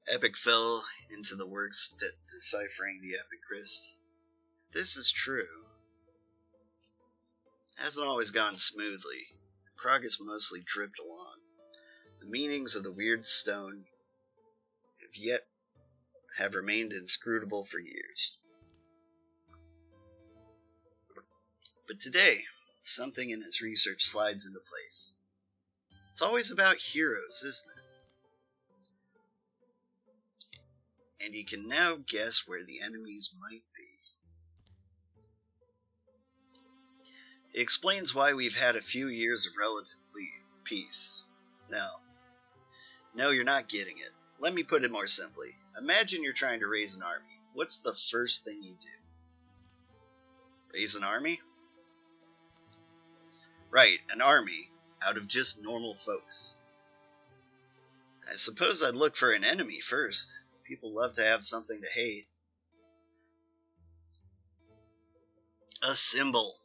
Epic fell into the works deciphering the Epicrist. This is true. It hasn't always gone smoothly. Progress mostly dripped along. The meanings of the weird stone have remained inscrutable for years. But today, something in his research slides into place. It's always about heroes, isn't it? And he can now guess where the enemies might be. It explains why we've had a few years of relative peace. No, you're not getting it. Let me put it more simply. Imagine you're trying to raise an army. What's the first thing you do? Raise an army? Right, an army out of just normal folks. I suppose I'd look for an enemy first. People love to have something to hate. A symbol.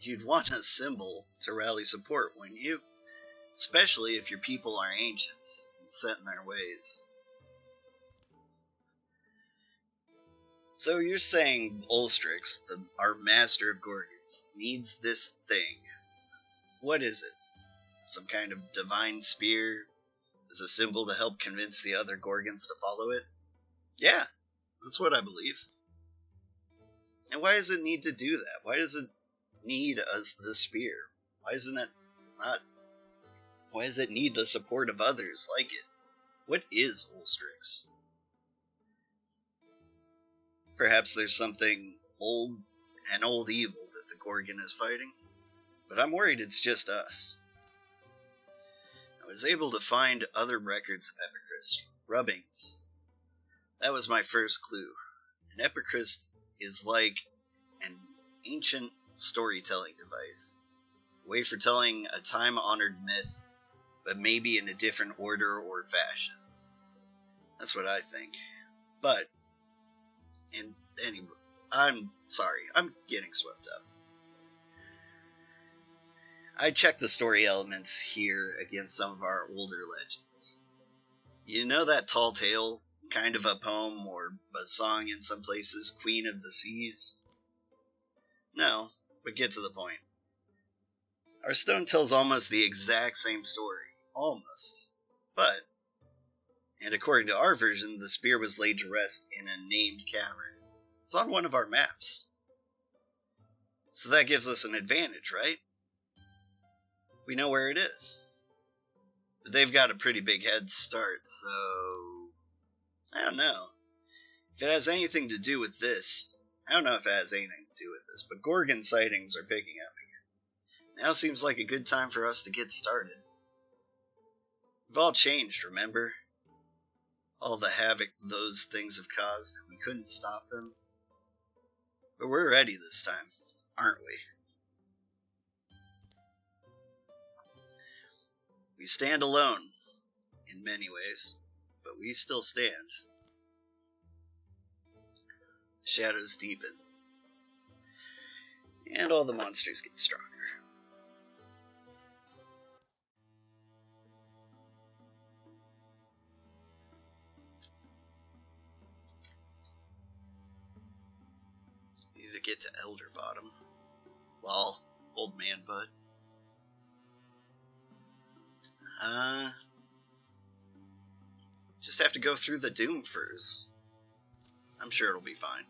You'd want a symbol to rally support, wouldn't you? Especially if your people are ancients and set in their ways. So you're saying Ulstryx, our master of Gorgons, needs this thing. What is it? Some kind of divine spear? As a symbol to help convince the other Gorgons to follow it? Yeah, that's what I believe. And why does it need to do that? Why does it need the spear? Why does it need the support of others like it? What is Ulstryx? Perhaps there's something old evil that the Gorgon is fighting, but I'm worried it's just us. I was able to find other records of Epicrist, rubbings. That was my first clue. An Epicrist is like an ancient storytelling device, a way for telling a time-honored myth, but maybe in a different order or fashion. That's what I think. But, and anyway, I'm sorry, I'm getting swept up. I checked the story elements here against some of our older legends. You know that tall tale, kind of a poem or a song in some places, Queen of the Seas? No, but get to the point. Our stone tells almost the exact same story. Almost. But, and according to our version, the spear was laid to rest in a named cavern. It's on one of our maps. So that gives us an advantage, right? We know where it is. But they've got a pretty big head start, so I don't know. If it has anything to do with this, I don't know if it has anything to do with this, but Gorgon sightings are picking up again. Now seems like a good time for us to get started. We've all changed, remember? All the havoc those things have caused, and we couldn't stop them. But we're ready this time, aren't we? We stand alone, in many ways, but we still stand. Shadows deepen, and all the monsters get stronger. Need to get to Elder Bottom. Lol, old man bud. Just have to go through the Doom Furs. I'm sure it'll be fine.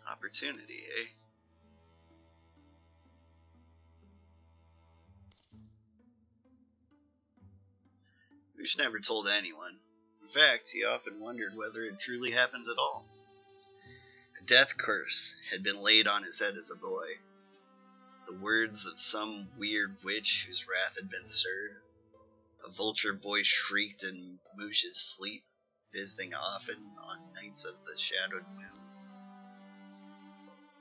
Opportunity, eh? Moosh never told anyone. In fact, he often wondered whether it truly happened at all. A death curse had been laid on his head as a boy. The words of some weird witch whose wrath had been stirred. A vulture voice shrieked in Moosh's sleep, visiting often on nights of the shadowed moon.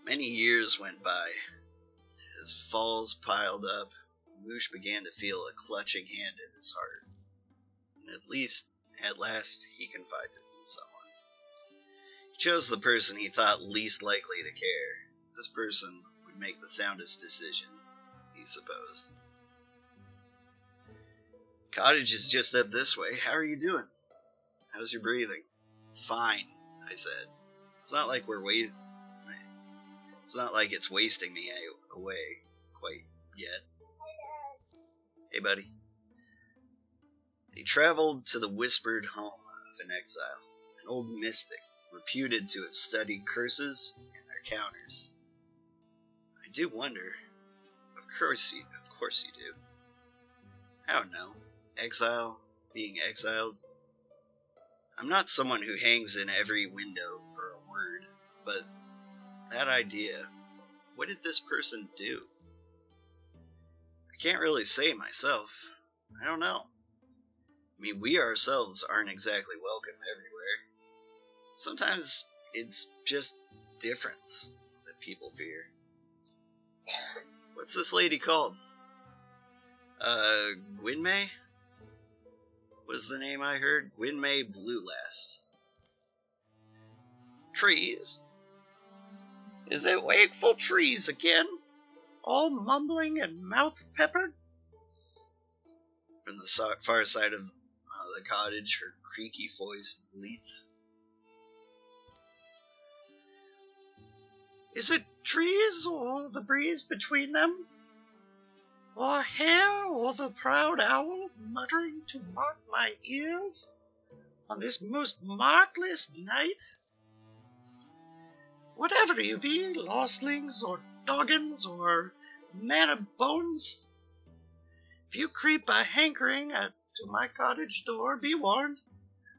Many years went by. As falls piled up, Moosh began to feel a clutching hand at his heart. And at last, he confided in someone. He chose the person he thought least likely to care. This person would make the soundest decision, he supposed. Cottage is just up this way. How are you doing? How's your breathing? It's fine, I said. It's not like it's wasting me away quite yet. Hey, buddy. They traveled to the whispered home of an exile, an old mystic, reputed to have studied curses and their counters. I do wonder. Of course you do. I don't know. Exile, being exiled. I'm not someone who hangs in every window for a word, but that idea, what did this person do? I can't really say myself. I don't know. I mean, we ourselves aren't exactly welcome everywhere. Sometimes it's just difference that people fear. What's this lady called? Gwynmay? Was the name I heard? Gwynmay Bluelast. Trees? Is it wakeful trees again? All mumbling and mouth-peppered? From the far side of the cottage, her creaky voice bleats. Is it trees, or the breeze between them? Or hair, or the proud owl muttering to mock my ears on this most markless night? Whatever you be, lostlings, or doggins, or man of bones, if you creep a hankering to my cottage door, be warned,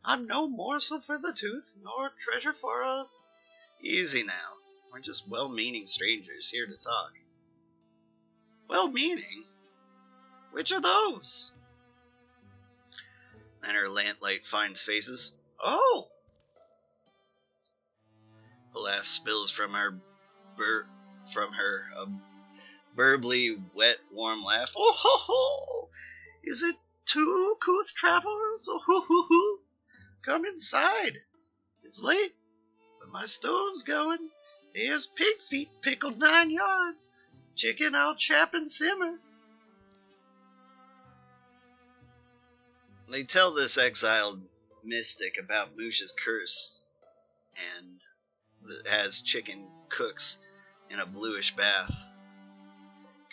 I'm no morsel for the tooth, nor treasure for a... Easy now, we're just well-meaning strangers here to talk. Well-meaning? Which are those? Then her lamplight finds faces. Oh! A laugh spills from her, a burbly, wet, warm laugh. Oh ho ho! Is it two couth travelers? Oh ho ho ho! Come inside. It's late, but my stove's going. There's pig feet pickled 9 yards. Chicken I'll chap and simmer. They tell this exiled mystic about Musha's curse, and has chicken cooks in a bluish bath.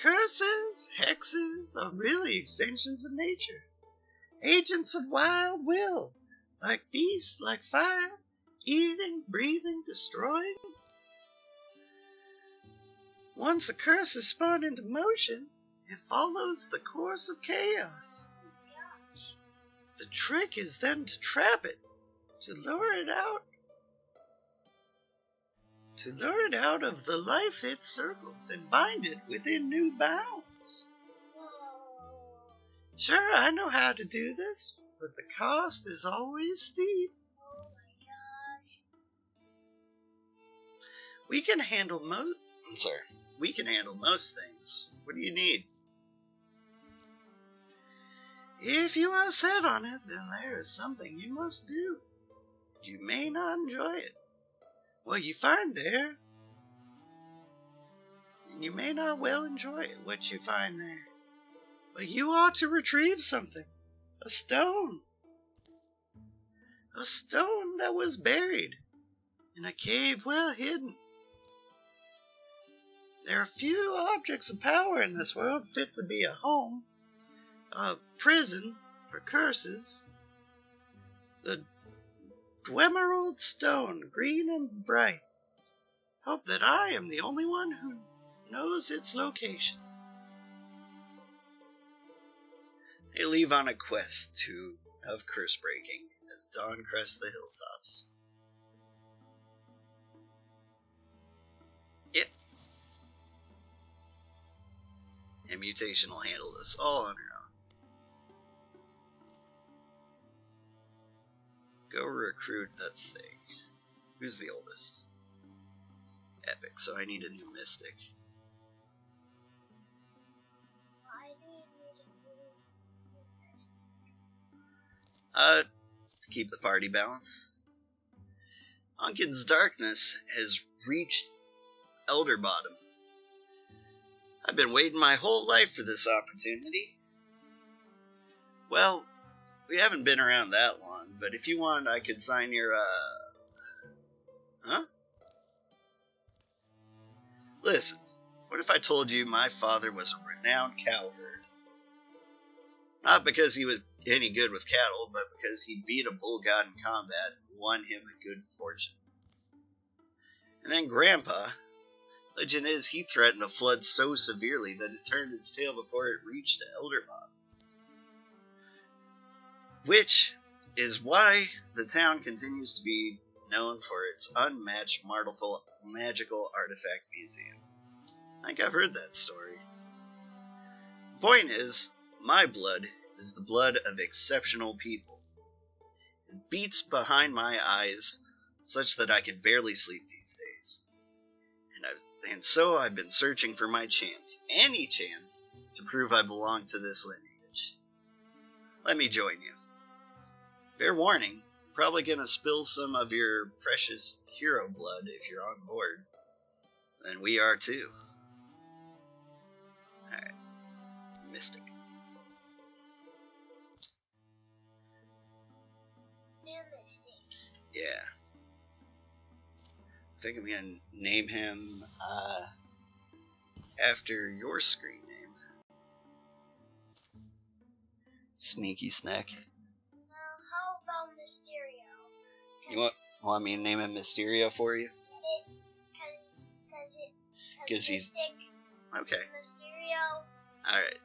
Curses, hexes, are really extensions of nature. Agents of wild will, like beasts, like fire, eating, breathing, destroying. Once a curse is spun into motion, it follows the course of chaos. The trick is then to trap it, to lure it out of the life it circles and bind it within new bounds. Sure, I know how to do this, but the cost is always steep. Oh my gosh. We can handle most things. What do you need? If you are set on it, then there is something you must do. You may not enjoy it. What you find there, and you may not well enjoy it, what you find there. But you ought to retrieve something. A stone. A stone that was buried in a cave well hidden. There are few objects of power in this world fit to be a home, a prison for curses. The Dwemerald stone, green and bright. Hope that I am the only one who knows its location. They leave on a quest of curse breaking as dawn crests the hilltops. Yep. And Mutation will handle this all on her own. Go recruit a thing. Who's the oldest? Epic, so I need a new mystic. Why do you need a new mystic? To keep the party balanced. Unkin's darkness has reached Elder Bottom. I've been waiting my whole life for this opportunity. Well, we haven't been around that long, but if you want, I could sign your, Huh? Listen, what if I told you my father was a renowned cowherd? Not because he was any good with cattle, but because he beat a bull god in combat and won him a good fortune. And then Grandpa, legend is he threatened a flood so severely that it turned its tail before it reached Elderbottom. Which is why the town continues to be known for its unmatched magical artifact museum. I think I've heard that story. The point is, my blood is the blood of exceptional people. It beats behind my eyes such that I can barely sleep these days. And so I've been searching for my chance, any chance, to prove I belong to this lineage. Let me join you. Fair warning, I'm probably going to spill some of your precious hero blood if you're on board. Then we are too. Alright. Mystic. Yeah. I think I'm going to name him after your screen name. Sneaky Snack. How about Mysterio? You want me to name him Mysterio for you? Because he's... Okay. Mysterio. Alright.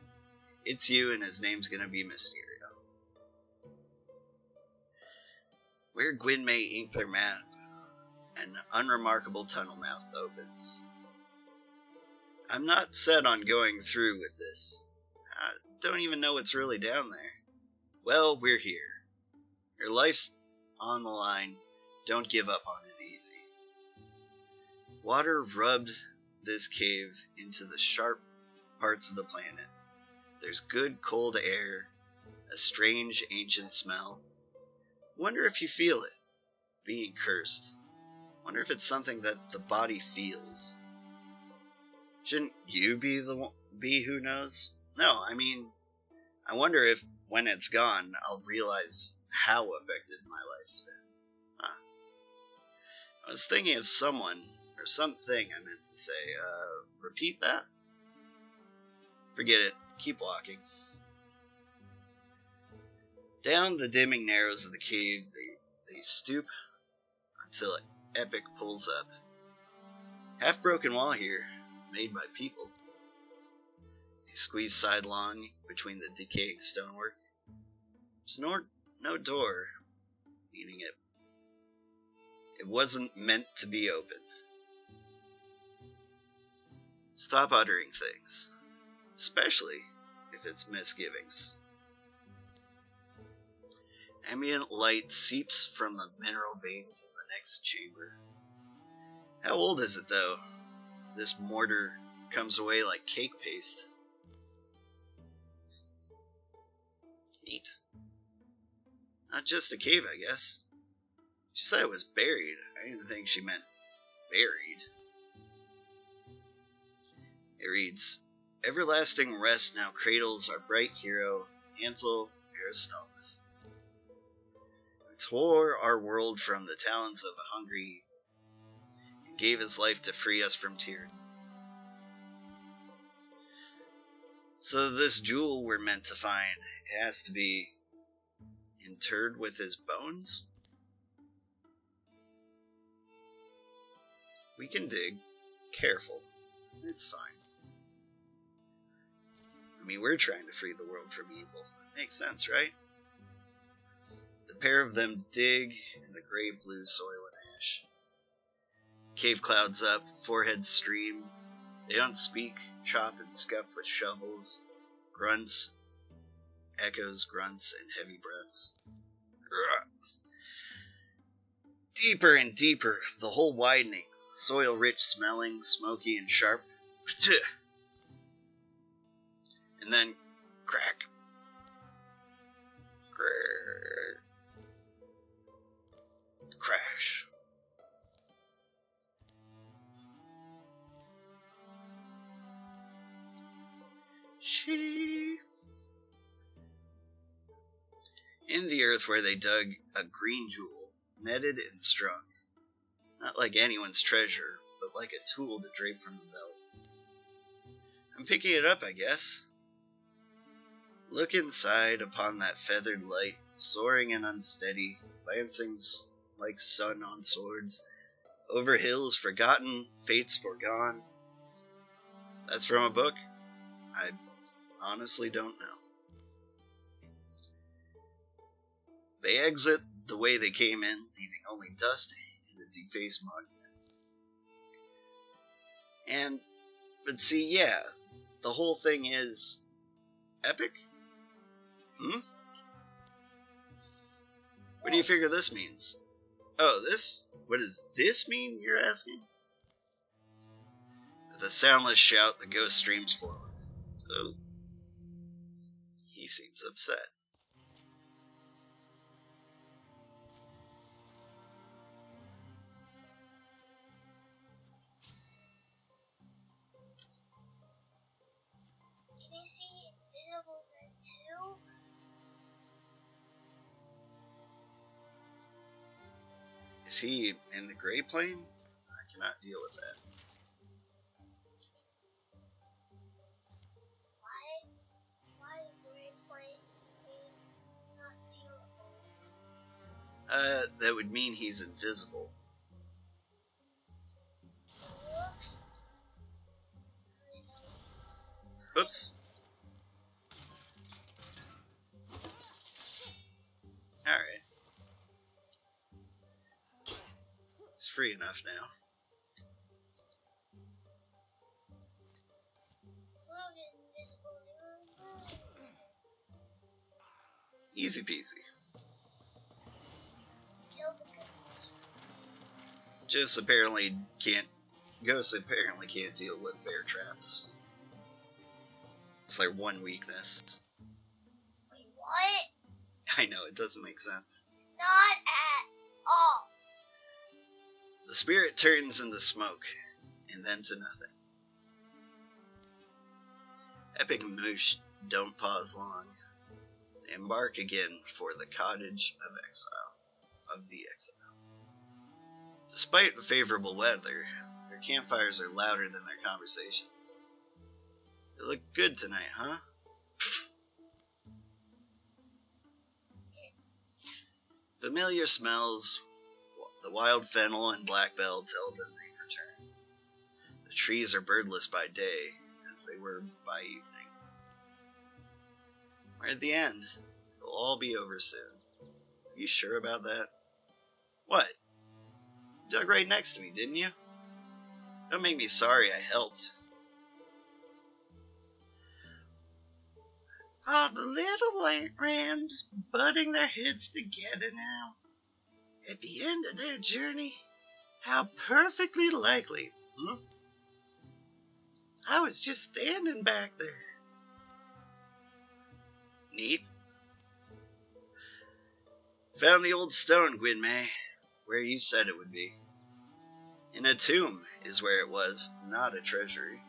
It's you and his name's going to be Mysterio. Where Gwyn may ink their map, an unremarkable tunnel mouth opens. I'm not set on going through with this. I don't even know what's really down there. Well, we're here. Your life's on the line. Don't give up on it easy. Water rubbed this cave into the sharp parts of the planet. There's good cold air, a strange ancient smell. Wonder if you feel it, being cursed. Wonder if it's something that the body feels. Shouldn't you be who knows? No, I mean, I wonder if when it's gone, I'll realize how affected my life's been. I was thinking of someone or something I meant to say. Repeat that? Forget it. Keep walking. Down the dimming narrows of the cave, they stoop until an epic pulls up. Half-broken wall here, made by people. They squeeze sidelong between the decaying stonework. There's no door, meaning it wasn't meant to be opened. Stop uttering things, especially if it's misgivings. Ambient light seeps from the mineral veins in the next chamber. How old is it, though? This mortar comes away like cake paste. Neat. Not just a cave, I guess. She said it was buried. I didn't think she meant buried. It reads, Everlasting rest now cradles our bright hero, Ansel Aristoteles. Tore our world from the talons of a hungry evil, and gave his life to free us from tyranny. So this jewel we're meant to find, it has to be interred with his bones? We can dig. Careful. It's fine. I mean, we're trying to free the world from evil. Makes sense, right? The pair of them dig in the gray-blue soil and ash. Cave clouds up, foreheads stream. They don't speak, chop and scuff with shovels. Grunts, echoes, grunts, and heavy breaths. Deeper and deeper, the hole widening, soil rich smelling, smoky and sharp. And then crack. Crash. She. In the earth where they dug a green jewel, netted and strung. Not like anyone's treasure, but like a tool to drape from the belt. I'm picking it up, I guess. Look inside upon that feathered light, soaring and unsteady, lancing like sun on swords, over hills forgotten, fates forgone. That's from a book? I honestly don't know. They exit the way they came in, leaving only dust and a defaced monument. But see, yeah, the whole thing is epic? What do you figure this means? Oh, this? What does this mean, you're asking? With a soundless shout, the ghost streams forward. Oh. He seems upset. Can you see invisible men too? Is he in the gray plane? I cannot deal with that. Why is gray plane not dealable? That would mean he's invisible. Oops. Alright. He's free enough now. Easy peasy. Ghosts apparently can't deal with bear traps. It's their one weakness. Wait, what? I know, it doesn't make sense. Not at all. The spirit turns into smoke, and then to nothing. Epic Moosh don't pause long. They embark again for the cottage of the exile. Despite favorable weather, their campfires are louder than their conversations. They look good tonight, huh? Familiar smells, the wild fennel and blackbell tell them they return. The trees are birdless by day, as they were by evening. We're at the end. It'll all be over soon. Are you sure about that? What? You dug right next to me, didn't you? Don't make me sorry I helped. Are the little rams butting their heads together now? At the end of their journey? How perfectly likely, I was just standing back there. Neat. Found the old stone, Gwynmay, where you said it would be. In a tomb is where it was, not a treasury.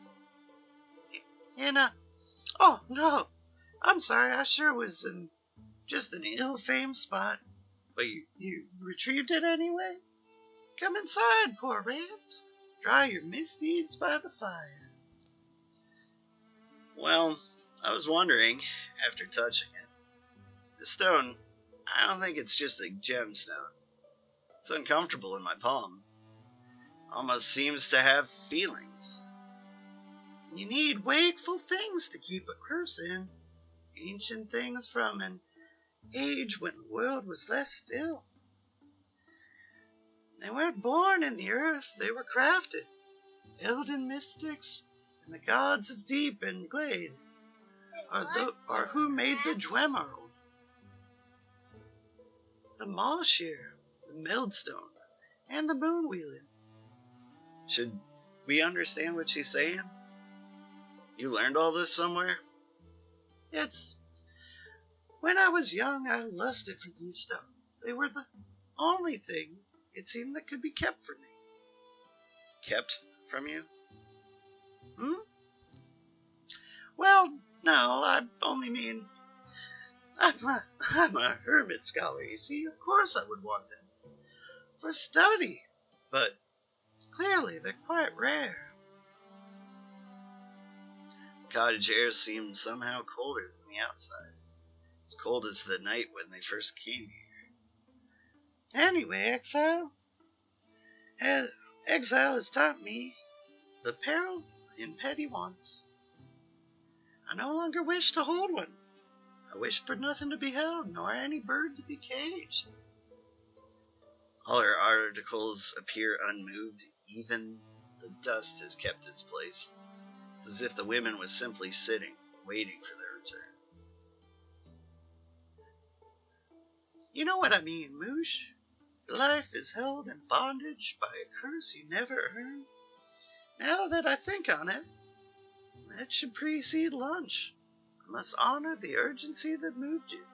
Oh, no. I'm sorry, I sure was in just an ill-famed spot. But you retrieved it anyway? Come inside, poor rams. Dry your misdeeds by the fire. Well, I was wondering, after touching it, the stone, I don't think it's just a gemstone. It's uncomfortable in my palm. Almost seems to have feelings. You need wakeful things to keep a curse in. Ancient things from an age when the world was less still. They weren't born in the earth, they were crafted. Elden mystics and the gods of deep and glade are who made the Dwemerald, the Malshir, the Mildstone, and the Moonwheeling. Should we understand what she's saying? You learned all this somewhere? When I was young, I lusted for these stones. They were the only thing, it seemed, that could be kept from me. Kept from you? Well, No, I only mean I'm a hermit scholar, you see. Of course I would want them for study, but clearly they're quite rare. Cottage air seemed somehow colder than the outside, as cold as the night when they first came here. Anyway, exile has taught me the peril in petty wants. I no longer wish to hold one. I wish for nothing to be held, nor any bird to be caged. All her articles appear unmoved, even the dust has kept its place. It's as if the women was simply sitting, waiting for their return. You know what I mean, Moosh? Your life is held in bondage by a curse you never earned. Now that I think on it, that should precede lunch. I must honor the urgency that moved you.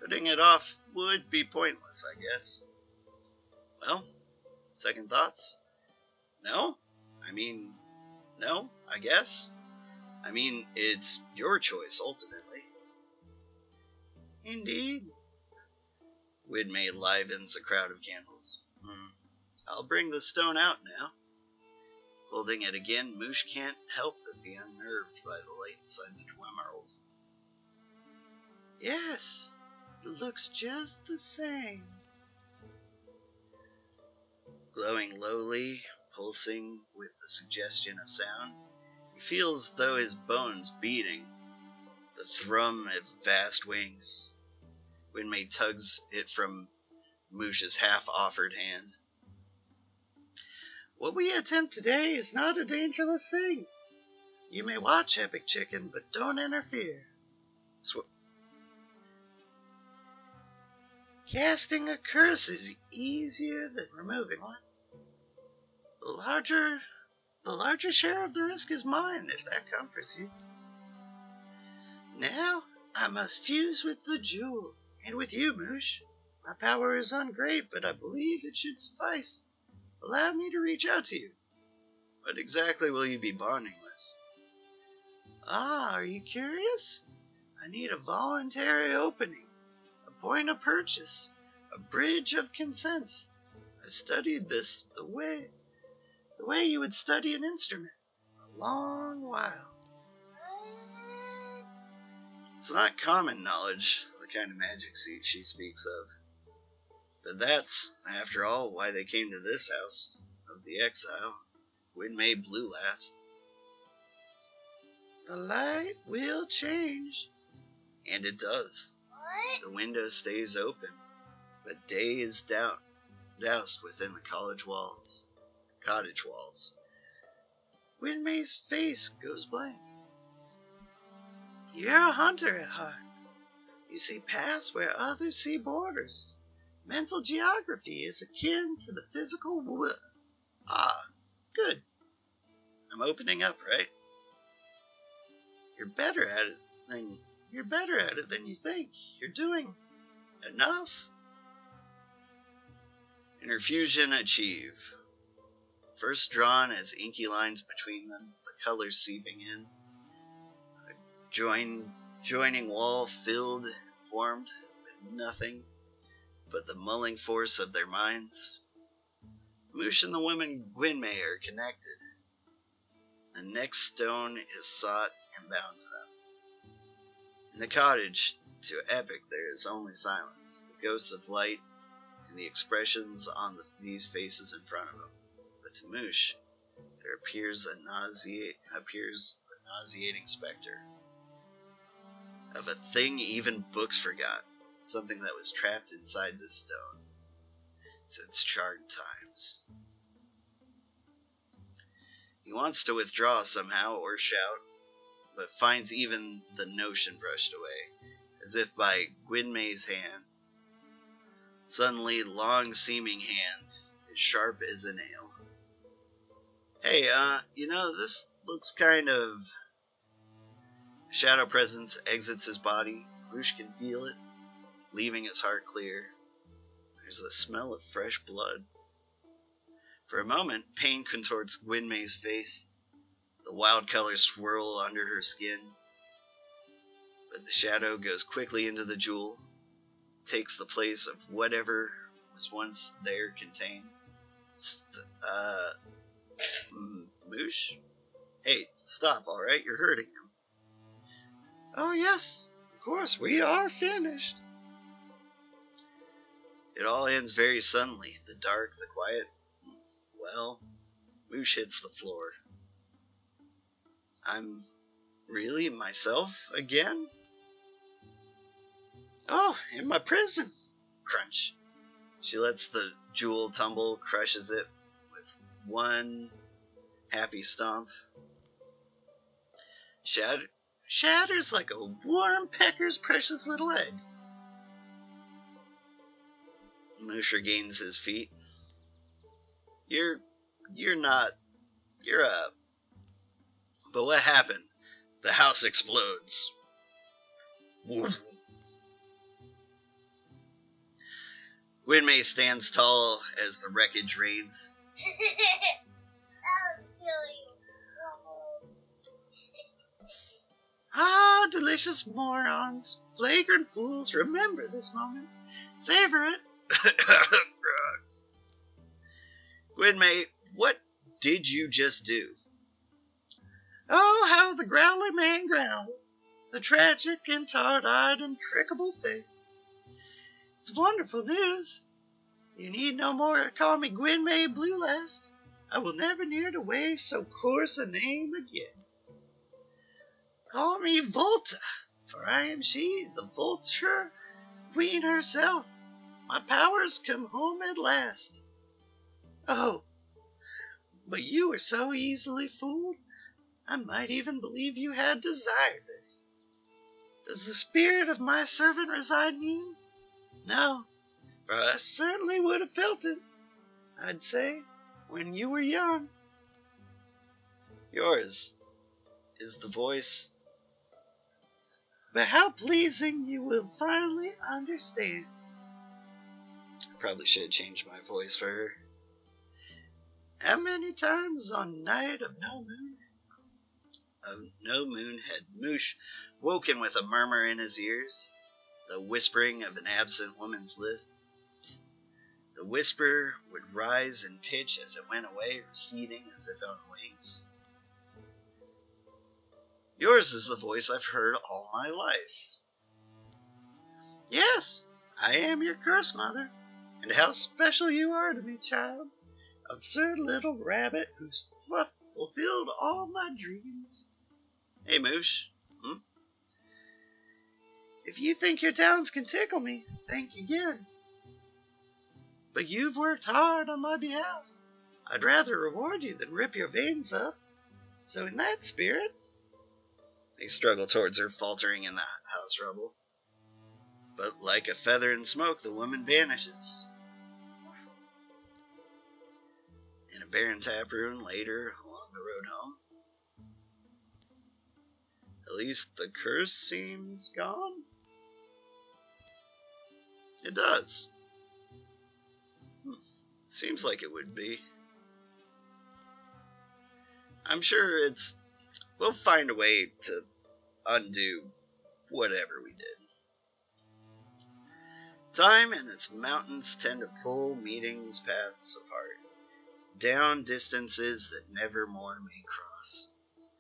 Putting it off would be pointless, I guess. Well, second thoughts? No, I guess. I mean, it's your choice, ultimately. Indeed. Widmay livens a crowd of candles. I'll bring the stone out now. Holding it again, Moosh can't help but be unnerved by the light inside the emerald. Yes, it looks just the same. Glowing lowly, pulsing with the suggestion of sound, he feels though his bones beating, the thrum of vast wings. Widmay tugs it from Moosh's half-offered hand. What we attempt today is not a dangerous thing. You may watch, Epic Chicken, but don't interfere. Casting a curse is easier than removing one. The larger share of the risk is mine, if that comforts you. Now, I must fuse with the jewel, and with you, Moosh. My power is ungreat, but I believe it should suffice. Allow me to reach out to you. What exactly will you be bonding with? Ah, are you curious? I need a voluntary opening, a point of purchase, a bridge of consent. I studied this the way you would study an instrument, a long while. It's not common knowledge, the kind of magic she speaks of. But that's, after all, why they came to this house of the exile. Widmay blew last. The light will change. And it does. What? The window stays open, but day is doused within the cottage walls. Widmay's face goes blank. You're a hunter at heart. You see paths where others see borders. Mental geography is akin to the physical wood. Ah, good. I'm opening up, right? You're better at it than you think. You're doing enough. Interfusion achieve. First drawn as inky lines between them, the colors seeping in. A joining wall filled and formed with nothing but the mulling force of their minds. Moosh and the woman Widmay are connected. The next stone is sought and bound to them. In the cottage, to Epic there is only silence, the ghosts of light, and the expressions on these faces in front of him. But to Moosh, there appears the nauseating specter of a thing even books forgot, something that was trapped inside this stone since charred times. He wants to withdraw somehow or shout, but finds even the notion brushed away, as if by Widmay's hand. Suddenly, long-seeming hands, as sharp as a nail. Hey, this looks kind of... Shadow presence exits his body. Moosh can feel it, leaving his heart clear. There's the smell of fresh blood. For a moment, pain contorts Widmay's face. The wild colors swirl under her skin. but the shadow goes quickly into the jewel, takes the place of whatever was once there contained. Moosh? Hey, stop, alright? You're hurting him. Oh, yes, of course, we are finished. It all ends very suddenly. The dark, the quiet. Well, Moosh hits the floor. I'm really myself again? Oh, in my prison. Crunch. She lets the jewel tumble, crushes it with one happy stomp. Shatters like a warm pecker's precious little egg. Moosh regains his feet. You're up. But what happened? The house explodes. Winmay stands tall as the wreckage rains. Ah, delicious morons, flagrant fools, remember this moment. Savor it. Winmay, what did you just do? Oh, how the growly man growls. The tragic and tart-eyed and trickable thing. It's wonderful news. You need no more call me Gwynmay Bluelast. I will never near to waste so coarse a name again. Call me Volta, for I am she, the vulture queen herself. My powers come home at last. Oh, but you were so easily fooled. I might even believe you had desired this. Does the spirit of my servant reside in you? No, for I certainly would have felt it, I'd say, when you were young. Yours is the voice. But how pleasing you will finally understand. I probably should have changed my voice for her. How many times on night of no moon had Moosh woken with a murmur in his ears, the whispering of an absent woman's lips. The whisper would rise in pitch as it went away, receding as if on wings. Yours is the voice I've heard all my life. Yes, I am your curse mother, and how special you are to me, child. Absurd little rabbit whose fluff fulfilled all my dreams. Hey, Moosh. If you think your talents can tickle me, think again. But you've worked hard on my behalf. I'd rather reward you than rip your veins up. So in that spirit... They struggle towards her, faltering in the house rubble. But like a feather in smoke, the woman vanishes. In a barren tap room later along the road home. At least the curse seems gone. It does. Seems like it would be. I'm sure we'll find a way to undo whatever we did. Time and its mountains tend to pull meetings paths apart, down distances that never more may cross.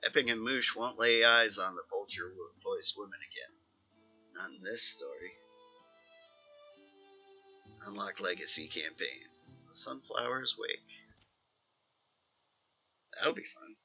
Epic and Moosh won't lay eyes on the vulture-voiced woman again. Not in this story. Unlock Legacy Campaign. The Sunflowers Wake. That'll be fun.